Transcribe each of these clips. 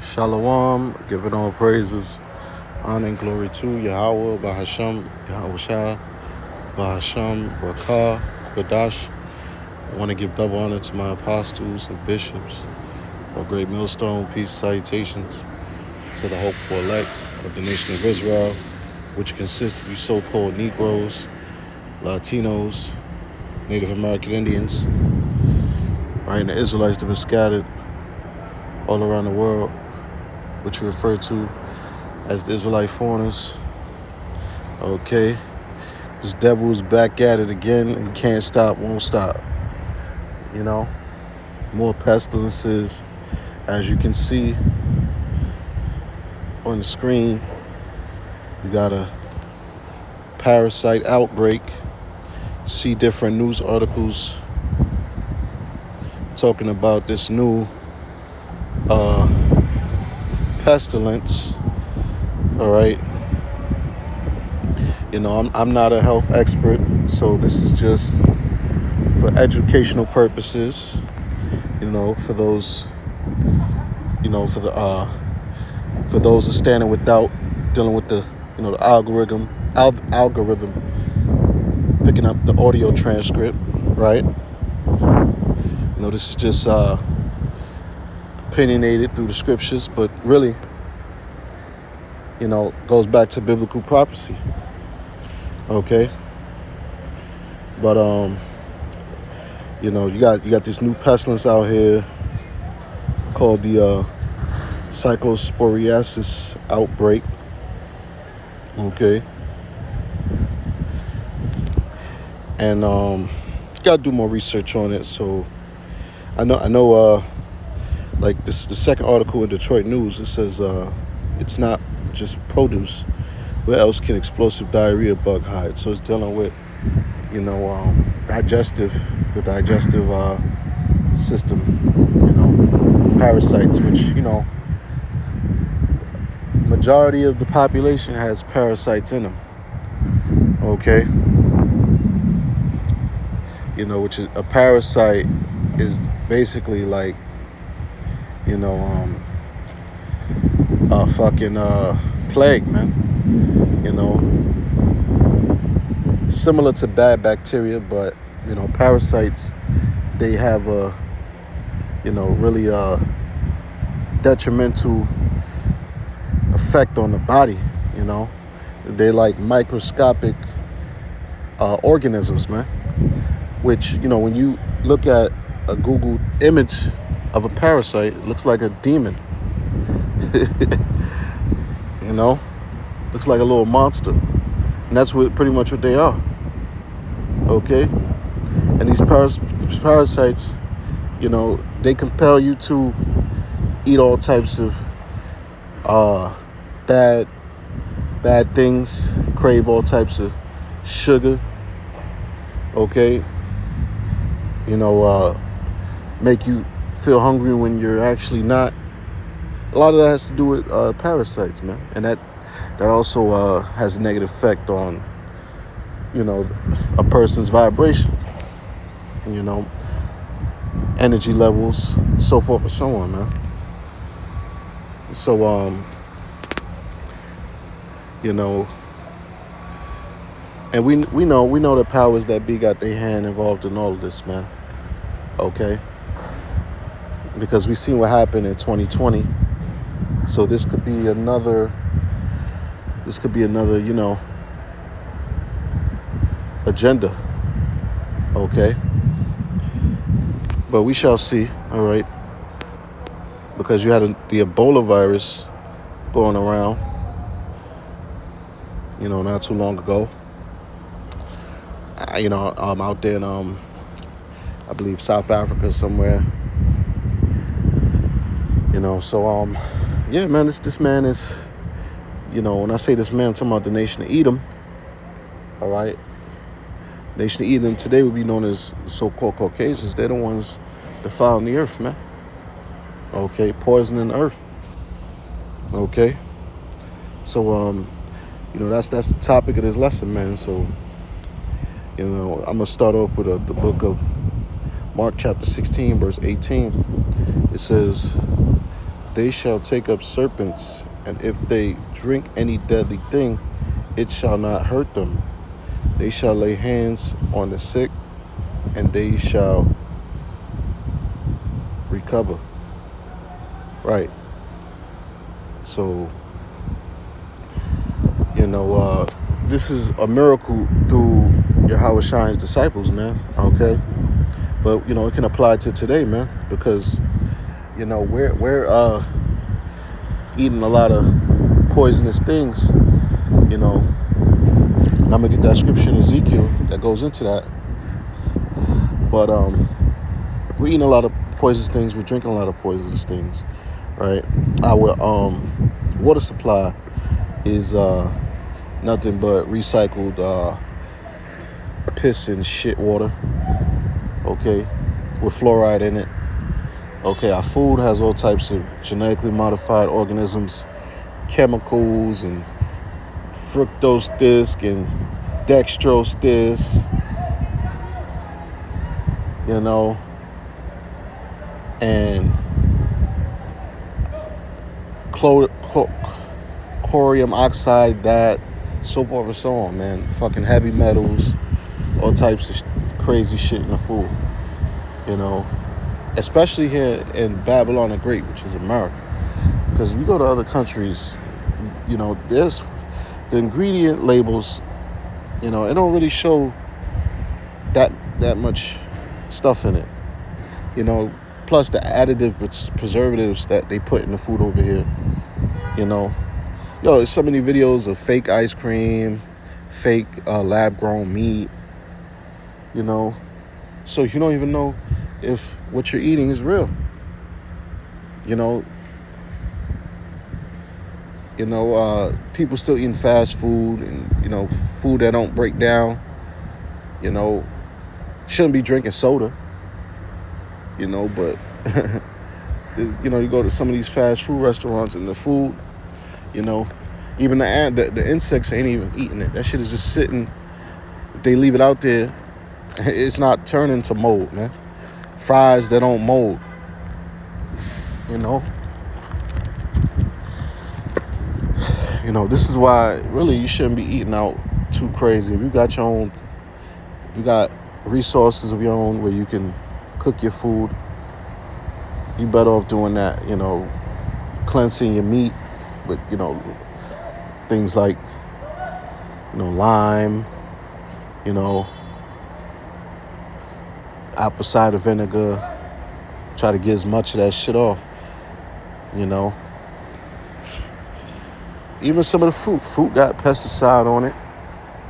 Shalom, giving all praises, honor and glory to Yahweh, Bahasham, Yahweh Shah, Bahasham, Rakah, Quadash. I want to give double honor to my apostles and bishops, our great millstone, peace, salutations to the hopeful elect of the nation of Israel, which consists of you so-called Negroes, Latinos, Native American Indians, right, and the Israelites that have been scattered all around the world, which we refer to as the Israelite foreigners. Okay, this devil is back at it again. He can't stop, won't stop. You know, more pestilences, as you can see on the screen. We got a parasite outbreak. See different news articles talking about this new pestilence. All right. You know, I'm not a health expert, so this is just for educational purposes. You know, for those, you know, for those that standing without dealing with the, you know, the algorithm picking up the audio transcript, right? You know, this is just opinionated through the scriptures, but really, you know, goes back to biblical prophecy. Okay, but you know, you got this new pestilence out here called the cyclosporiasis outbreak. Okay, and got to do more research on it. So I know. Like this, the second article in Detroit News, it says it's not just produce. Where else can explosive diarrhea bug hide? So it's dealing with, you know, the digestive system, you know, parasites, which, you know, majority of the population has parasites in them. Okay, you know, which is a parasite is basically like, you know, a fucking plague, man. You know, similar to bad bacteria, but, you know, parasites, they have a, you know, really detrimental effect on the body. You know, they're like microscopic organisms, man. Which, you know, when you look at a Google image of a parasite, it looks like a demon. You know, looks like a little monster, and that's pretty much what they are. Okay, and these parasites, you know, they compel you to eat all types of bad things, crave all types of sugar. Okay, you know, make you feel hungry when you're actually not. A lot of that has to do with parasites, man, and that also has a negative effect on, you know, a person's vibration, you know, energy levels, so forth and so on, man. So you know, and we know the powers that be got their hand involved in all of this, man. Okay, because we seen what happened in 2020. So this could be another, you know, agenda. Okay. But we shall see, all right? Because you had the Ebola virus going around, you know, not too long ago. You know, out there in, I believe, South Africa somewhere. You know, so, yeah, man, this man is, you know, when I say this man, I'm talking about the nation of Edom. All right. Nation of Edom today would be known as so-called Caucasians. They're the ones defiling the earth, man. Okay, poisoning the earth. Okay. So, you know, that's the topic of this lesson, man. So, you know, I'm gonna start off with the book of Mark chapter 16, verse 18. It says, They shall take up serpents, and if they drink any deadly thing, it shall not hurt them. They shall lay hands on the sick, and they shall recover. Right. So, this is a miracle through Yahweh Shine's disciples, man. Okay. But, it can apply to today, man, because, we're eating a lot of poisonous things, and I'm going to get that scripture in Ezekiel that goes into that. But we're eating a lot of poisonous things. We're drinking a lot of poisonous things, right? Our water supply is nothing but recycled piss and shit water, okay, with fluoride in it. Okay, our food has all types of genetically modified organisms, chemicals, and fructose disc and dextrose disc, and chlorium oxide, that, so forth and so on, man. Fucking heavy metals, all types of crazy shit in the food, especially here in Babylon the Great, which is America. Because if you go to other countries, there's the ingredient labels, it don't really show that much stuff in it, plus the additive preservatives that they put in the food over here, there's so many videos of fake ice cream, fake lab-grown meat, so you don't even know if what you're eating is real, people still eating fast food and, food that don't break down, shouldn't be drinking soda, but, you go to some of these fast food restaurants and the food, even the insects ain't even eating it. That shit is just sitting. They leave it out there. It's not turning to mold, man. Fries that don't mold, this is why really you shouldn't be eating out too crazy. If you got resources of your own where you can cook your food, you better off doing that, cleansing your meat with, things like, lime, apple cider vinegar. Try to get as much of that shit off, Even some of the fruit got pesticide on it.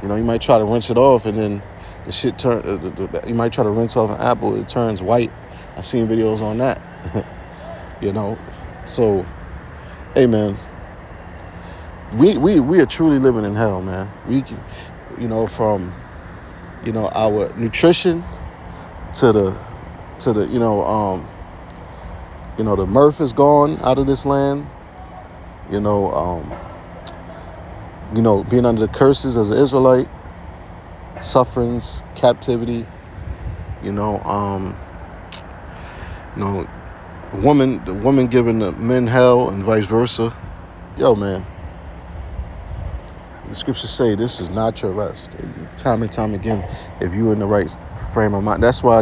You might try to rinse it off and then the shit you might try to rinse off an apple, it turns white. I've seen videos on that. So, hey man, we are truly living in hell, man. We, from, our nutrition to the, the mirth is gone out of this land. Being under the curses as an Israelite, sufferings, captivity, the woman giving the men hell and vice versa. Yo, man, the scriptures say this is not your rest. Time and time again, if you're in the right frame of mind. That's why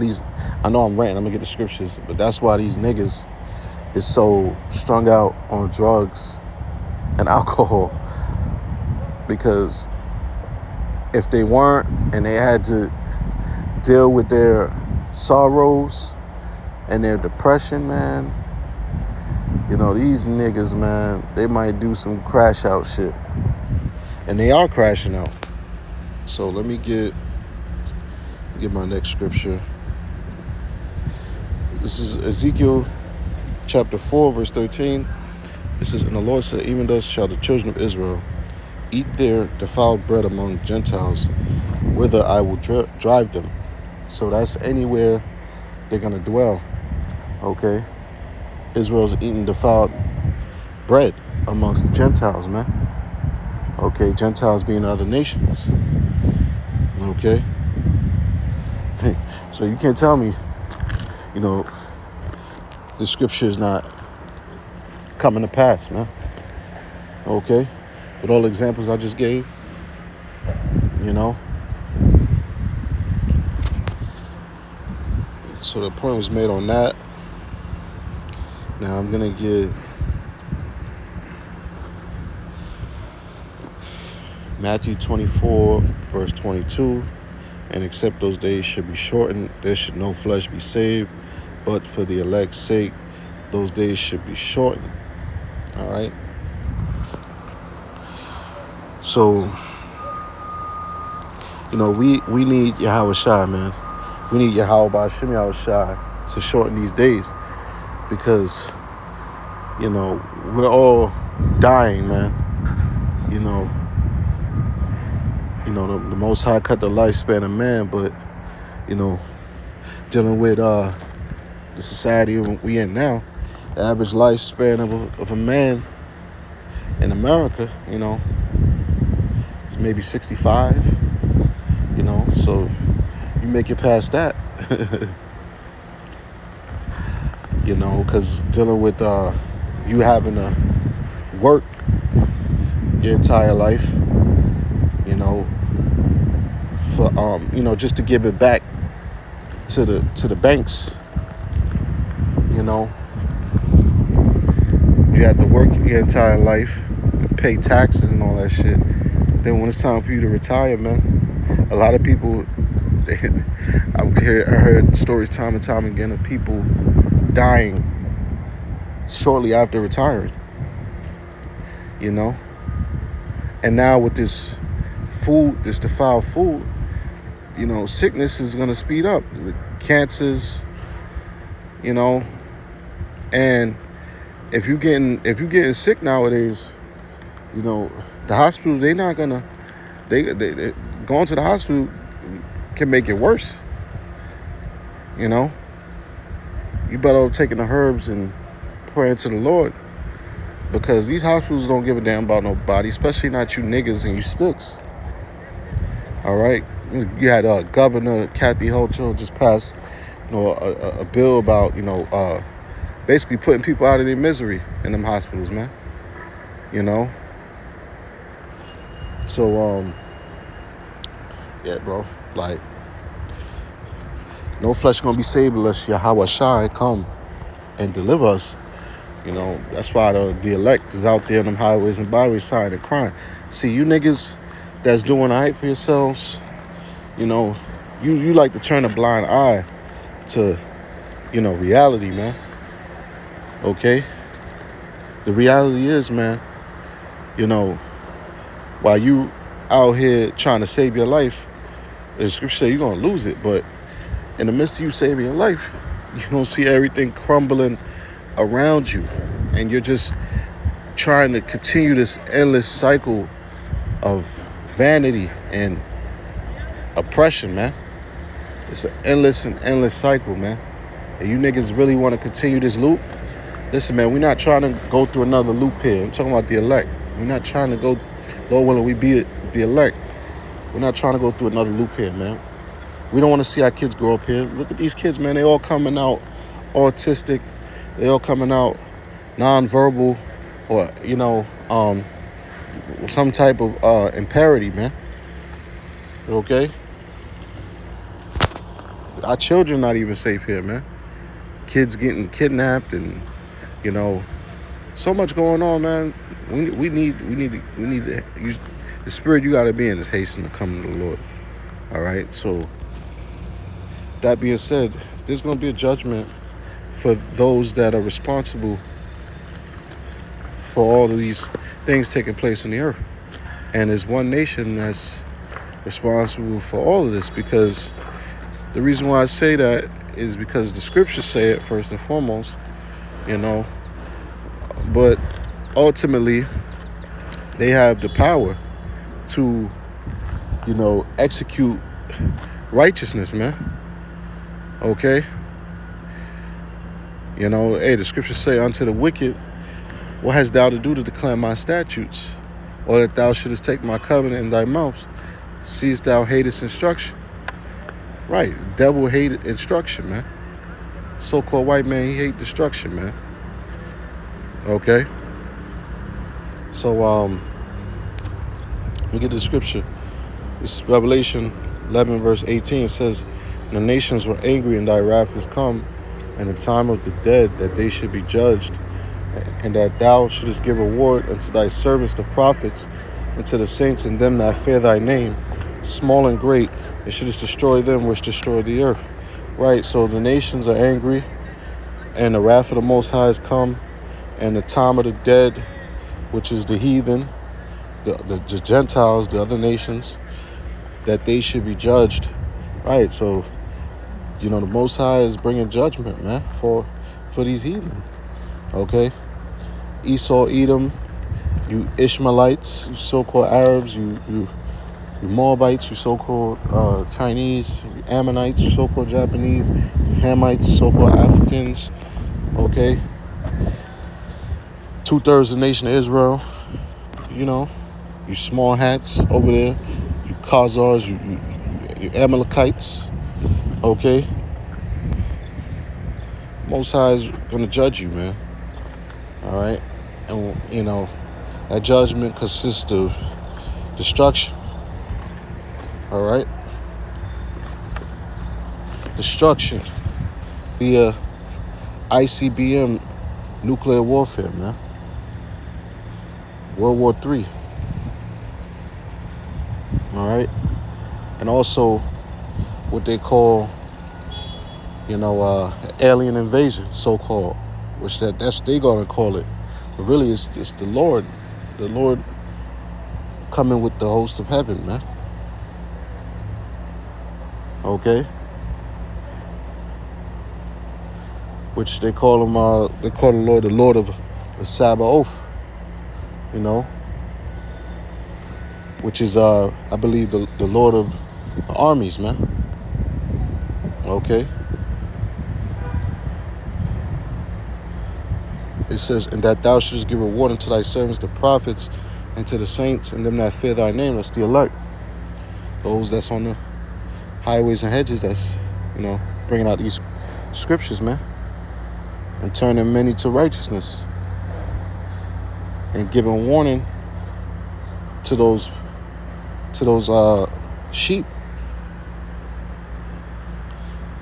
I know I'm ranting, I'm gonna get the scriptures, but that's why these niggas is so strung out on drugs and alcohol. Because if they weren't and they had to deal with their sorrows and their depression, man, these niggas, man, they might do some crash out shit. And they are crashing out. So let me get my next scripture. This is Ezekiel chapter 4, verse 13. It says, "And the Lord said, even thus shall the children of Israel eat their defiled bread among Gentiles, whither I will drive them." So that's anywhere they're going to dwell. Okay? Israel's eating defiled bread amongst the Gentiles, man. Okay? Gentiles being other nations. Okay? Hey, so you can't tell me, the scripture is not coming to pass, man. Okay? With all the examples I just gave, you know. So the point was made on that. Now I'm going to get Matthew 24, verse 22. And except those days should be shortened, there should no flesh be saved. But for the elect's sake, those days should be shortened. All right? So, you know, we need Yahweh Shai, man. We need Yahweh Ba'Shem Yahweh Shai to shorten these days. Because, you know, we're all dying, man. You know, the Most High cut the lifespan of man, but, you know, dealing with the society we in now, the average lifespan of a man in America, you know, it's maybe 65, you know, so you make it past that, you know, because dealing with you having to work your entire life, you know, for you know, just to give it back to the banks, you know. You have to work your entire life and pay taxes and all that shit. Then when it's time for you to retire, man, a lot of people, I heard stories time and time again of people dying shortly after retiring, you know. And now with this food, this defiled food, you know, sickness is going to speed up. The cancers, you know, and if you're getting sick nowadays, you know, the hospital, they're not gonna, they going to the hospital can make it worse. You know, you better off taking the herbs and praying to the Lord, because these hospitals don't give a damn about nobody, especially not you niggas and you spooks. All right, you had Governor Kathy Hochul just passed, you know, a bill about, you know, basically putting people out of their misery in them hospitals, man. You know? So, yeah, bro. Like, no flesh gonna be saved unless Yahweh Shai come and deliver us. You know, that's why the elect is out there in them highways and byways signing and crying. See, you niggas that's doing all right for yourselves, you know, you like to turn a blind eye to, you know, reality, man. Okay? The reality is, man, you know, while you out here trying to save your life, the scripture says you're going to lose it. But in the midst of you saving your life, you don't see everything crumbling around you. And you're just trying to continue this endless cycle of vanity and oppression, man. It's an endless cycle, man. And you niggas really want to continue this loop? Listen, man, we're not trying to go through another loop here. I'm talking about the elect. We're not trying to go, Lord willing, we be the elect. We're not trying to go through another loop here, man. We don't want to see our kids grow up here. Look at these kids, man. They all coming out autistic. They all coming out nonverbal, or, you know, some type of impairity, man. Okay? Our children not even safe here, man. Kids getting kidnapped and, you know, so much going on, man. We need to use the spirit you got to be in is hasten to come to the Lord. All right. So that being said, there's going to be a judgment for those that are responsible for all of these things taking place on the earth. And there's one nation that's responsible for all of this, because the reason why I say that is because the scriptures say it first and foremost, you know. But ultimately, they have the power to, you know, execute righteousness, man. Okay? You know, hey, the scriptures say, unto the wicked, what hast thou to do to declare my statutes? Or that thou shouldest take my covenant in thy mouth? Seest thou hatest instruction? Right, devil hated instruction, man. So-called white man, he hate destruction, man. Okay? So, we get the scripture. It's Revelation 11, verse 18. It says, the nations were angry, and thy wrath is come, and the time of the dead, that they should be judged, and that thou shouldest give reward unto thy servants the prophets, and to the saints and them that fear thy name, small and great, and shouldest destroy them which destroy the earth. Right, so the nations are angry, and the wrath of the Most High has come, and the time of the dead, which is the heathen, the Gentiles, the other nations, that they should be judged. Right, so, the Most High is bringing judgment, man, for these heathen. Okay? Esau, Edom, you Ishmaelites, you so-called Arabs, you Moabites, you so-called Chinese, you Ammonites, you so-called Japanese, you Hamites, so-called Africans, okay? 2/3 of the nation of Israel, you small hats over there, you Khazars, you Amalekites, okay? Most High is going to judge you, man, all right? And, that judgment consists of destruction, all right? Destruction via ICBM nuclear warfare, man. World War III. All right? And also what they call, alien invasion, so-called, which that's what they gonna call it. But really, it's the Lord coming with the host of heaven, man. Okay? Which they call him, the Lord of the Sabaoth, which is, I believe, the Lord of the armies, man. Okay? It says, and that thou shouldest give reward unto thy servants, the prophets, and to the saints, and them that fear thy name. That's the elect. Those that's on the highways and hedges, that's, bringing out these scriptures, man. And turning many to righteousness. And giving warning to those sheep.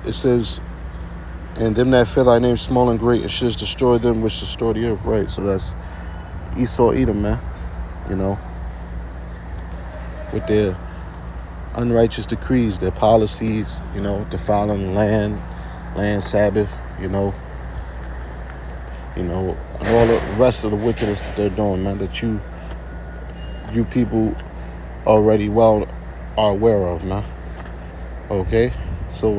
It says, and them that fear thy name, small and great, and shouldst destroy them which destroy the earth. Right, so that's Esau, Edom, man. With their unrighteous decrees, their policies, defiling land Sabbath, and all the rest of the wickedness that they're doing, man, that you people already well are aware of, man. Okay? So,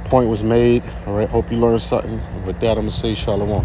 point was made. All right, hope you learned something. With that, I'm going to say shalom.